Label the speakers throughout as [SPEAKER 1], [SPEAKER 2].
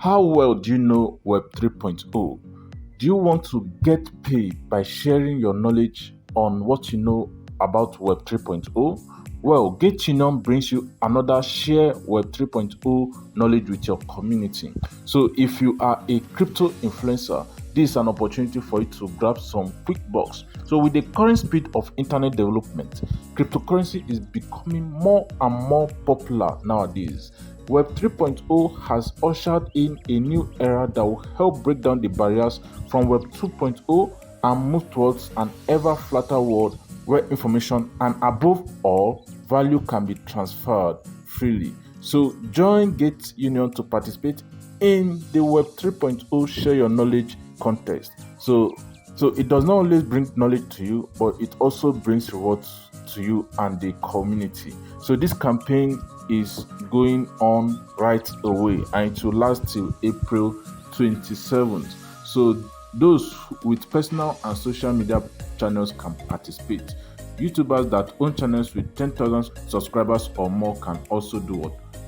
[SPEAKER 1] How well do you know Web 3.0? Do you want to get paid by sharing your knowledge on what you know about Web 3.0? Well, Gateio brings you another share Web 3.0 knowledge with your community. So if you are a crypto influencer, this is an opportunity for you to grab some quick bucks. So with the current speed of internet development, cryptocurrency is becoming more and more popular nowadays. Web 3.0 has ushered in a new era that will help break down the barriers from Web 2.0 and move towards an ever flatter world where information and above all, value can be transferred freely. So join Gateio to participate in the Web 3.0 Share Your Knowledge contest. So it does not only bring knowledge to you, but it also brings rewards to you and the community. So this campaign is going on right away and it will last till April 27th. So those with personal and social media channels can participate. YouTubers that own channels with 10,000 subscribers or more can also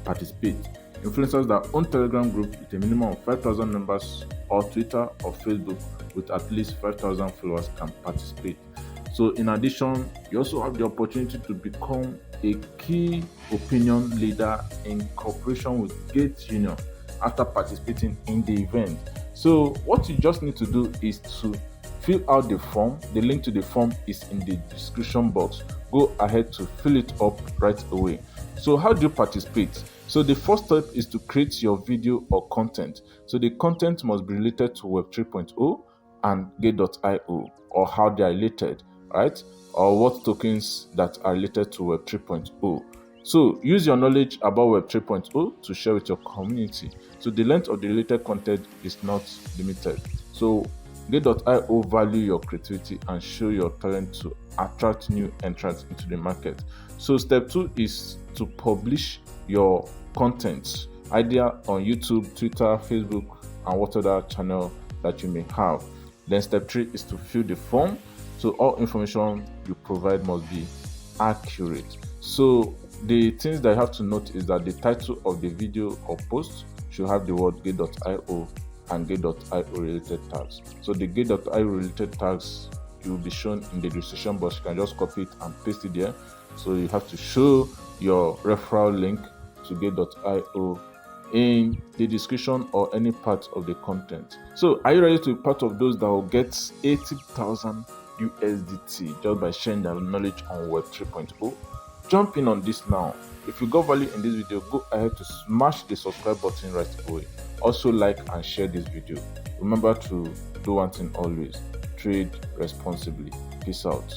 [SPEAKER 1] participate. Influencers that own Telegram group with a minimum of 5,000 members or Twitter or Facebook with at least 5,000 followers can participate. So in addition, you also have the opportunity to become a key opinion leader in cooperation with Gateio after participating in the event. So what you just need to do is to fill out the form. The link to the form is in the description box. Go ahead to fill it up right away. So how do you participate? So the first step is to create your video or content. So the content must be related to Web 3.0 and Gateio, or how they are related, right? Or what tokens that are related to Web 3.0. So use your knowledge about Web 3.0 to share with your community. So the length of the related content is not limited. So Gateio value your creativity and show your talent to attract new entrants into the market. So step 2 is to publish your content, either on YouTube, Twitter, Facebook, and whatever channel that you may have. Then step 3 is to fill the form. So all information you provide must be accurate. So the things that you have to note is that the title of the video or post should have the word Gateio and Gateio related tags. So the Gateio related tags will be shown in the description box. You can just copy it and paste it there. So you have to show your referral link to Gateio in the description or any part of the content. So are you ready to be part of those that will get 80,000 USDT just by sharing their knowledge on Web 3.0? Jump in on this now. If you got value in this video, go ahead to smash the subscribe button right away. Also like and share this video. Remember to do one thing always: trade responsibly. Peace out.